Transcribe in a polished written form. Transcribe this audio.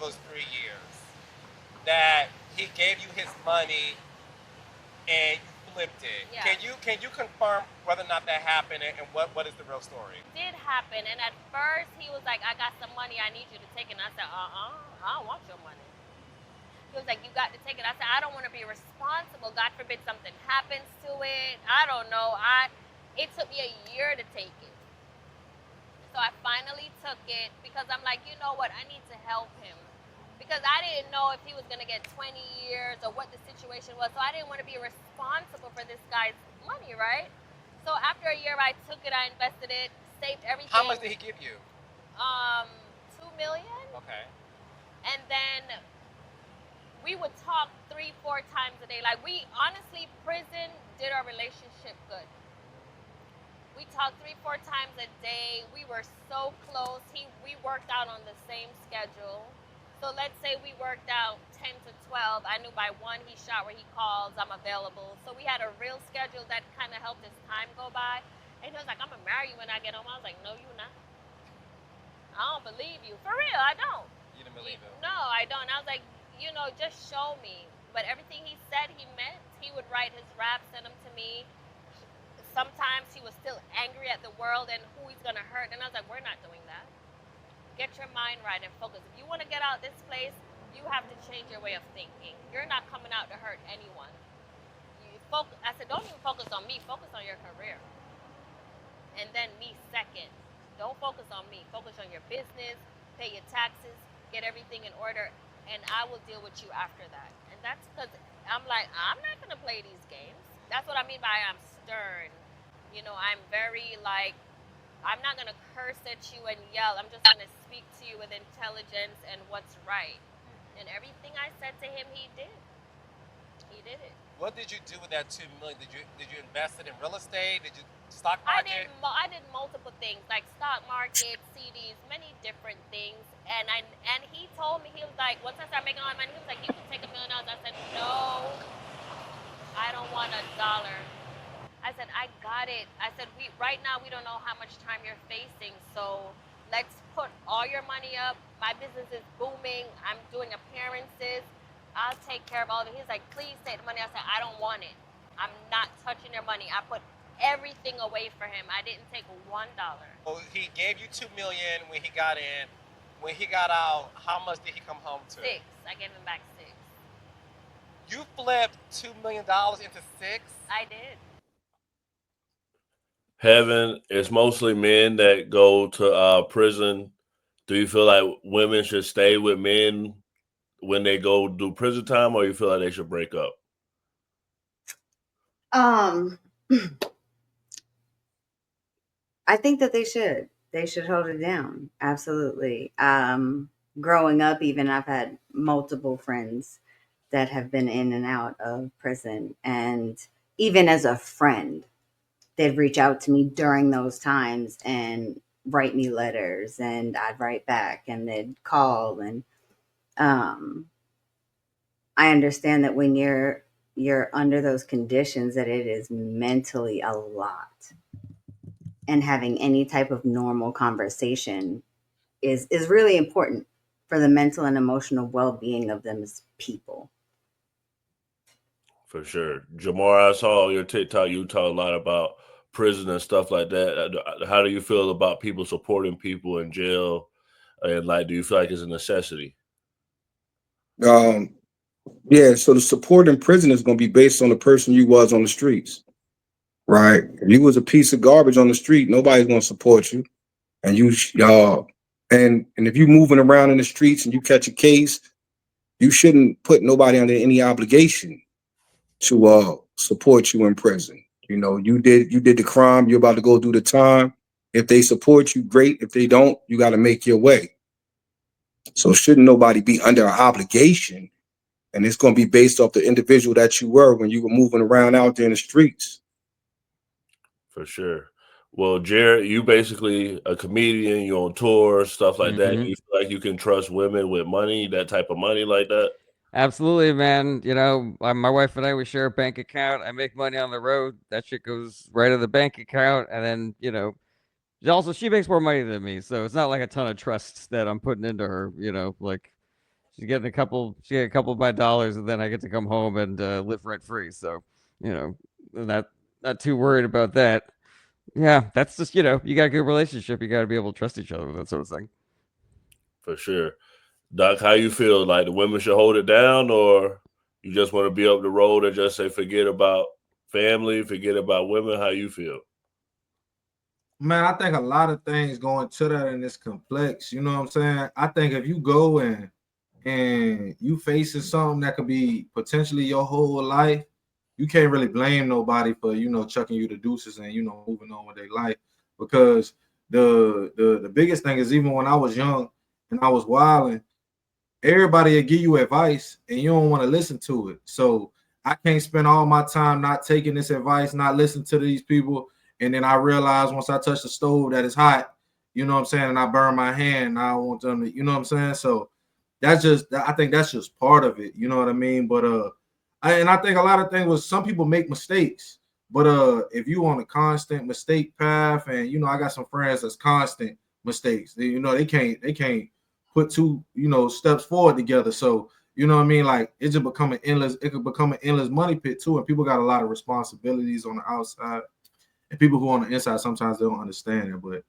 those 3 years that he gave you his money and you flipped it. Yeah. Can you confirm whether or not that happened and what is the real story? It did happen, and at first he was like, "I got some money, I need you to take it." And I said, I don't want your money. He was like, "You got to take it." I said, "I don't want to be responsible. God forbid something happens to it. I don't know. It took me a year to take it. So I finally took it because I'm like, you know what? I need to help him. Because I didn't know if he was going to get 20 years or what the situation was. So I didn't want to be responsible for this guy's money, right? So after a year, I took it, I invested it, saved everything. How much did he give you? 2 million. Okay. And then we would talk 3-4 times a day. Like, we honestly, prison did our relationship good. We talked 3-4 times a day. We were so close. We worked out on the same schedule. So let's say we worked out 10 to 12. I knew by 1 he shot where he calls, I'm available. So we had a real schedule that kind of helped his time go by. And he was like, "I'm going to marry you when I get home." I was like, "No, you're not. I don't believe you. For real, I don't." You didn't believe him? No, I don't. I was like, just show me. But everything he said, he meant. He would write his raps, send them to me. Sometimes he was still angry at the world and who he's going to hurt. And I was like, "We're not doing that. Get your mind right and focus. If you want to get out this place, you have to change your way of thinking. You're not coming out to hurt anyone." I said, "Don't even focus on me. Focus on your career. And then me second. Don't focus on me. Focus on your business, pay your taxes, get everything in order, and I will deal with you after that." And that's because I'm like, I'm not going to play these games. That's what I mean by I'm stern. I'm very like, I'm not going to curse at you and yell. I'm just going to speak to you with intelligence and what's right. And everything I said to him, he did. He did it. What did you do with that 2 million? Did you invest it in real estate? Did you stock I market? did multiple things like stock market, CDs, many different things. And he told me, he was like, once I started making all the money, he was like, "You can take $1 million." I said, "No, I don't want $1." I said, "I got it." I said, right now we don't know how much time you're facing, so let's put all your money up. My business is booming. I'm doing appearances. I'll take care of all of it." He's like, "Please take the money." I said, "I don't want it. I'm not touching your money." I put everything away for him. I didn't take $1. So he gave you 2 million when he got in. When he got out, how much did he come home to? 6. I gave him back 6. You flipped $2 million into 6? I did. Heaven, it's mostly men that go to prison. Do you feel like women should stay with men when they go do prison time, or you feel like they should break up? I think that they should. They should hold it down. Absolutely. Growing up, even I've had multiple friends that have been in and out of prison. And even as a friend, they'd reach out to me during those times and write me letters, and I'd write back, and they'd call. And um, I understand that when you're under those conditions, that it is mentally a lot, and having any type of normal conversation is really important for the mental and emotional well-being of them as people. For sure. Jamar, I saw your TikTok. You talk a lot about prison and stuff like that. How do you feel about people supporting people in jail? And like, do you feel like it's a necessity? Um, yeah, so the support in prison is going to be based on the person you was on the streets, right? If you was a piece of garbage on the street, nobody's going to support you. And and if you moving around in the streets and you catch a case, you shouldn't put nobody under any obligation to support you in prison. You did the crime, you're about to go do the time. If they support you, great. If they don't, you got to make your way. So shouldn't nobody be under an obligation? And it's going to be based off the individual that you were when you were moving around out there in the streets. For sure. Well, Jared, you basically a comedian. You on tour, stuff like that. Do Hmm. you feel like you can trust women with money, that type of money like that? Absolutely, man. My wife and I, we share a bank account. I make money on the road. That shit goes right to the bank account. And then, also she makes more money than me. So it's not like a ton of trust that I'm putting into her, like She's getting a couple of my dollars, and then I get to come home and live rent free. So, you know, not too worried about that. Yeah, that's just, you know, you got a good relationship. You got to be able to trust each other with that sort of thing. For sure. Doc, how you feel? Like the women should hold it down, or you just want to be up the road and just say forget about family, forget about women? How you feel? Man, I think a lot of things go into that, and it's complex. You know what I'm saying? I think if you go and you facing something that could be potentially your whole life, you can't really blame nobody for, you know, chucking you the deuces and, you know, moving on with their life. Because the biggest thing is, even when I was young and I was wilding, everybody will give you advice and you don't want to listen to it. So I can't spend all my time not taking this advice, not listening to these people. And then I realize once I touch the stove that it's hot, you know what I'm saying, and I burn my hand, and I don't want them to, you know what I'm saying? So that's just, I think that's just part of it, you know what I mean? But I think a lot of things was, some people make mistakes, but if you on a constant mistake path, and you know, I got some friends that's constant mistakes. You know, they can't put two, you know, steps forward together. So you know what I mean? Like it just become an endless, it could become an endless money pit too. And people got a lot of responsibilities on the outside. And people who on the inside, sometimes they don't understand it. But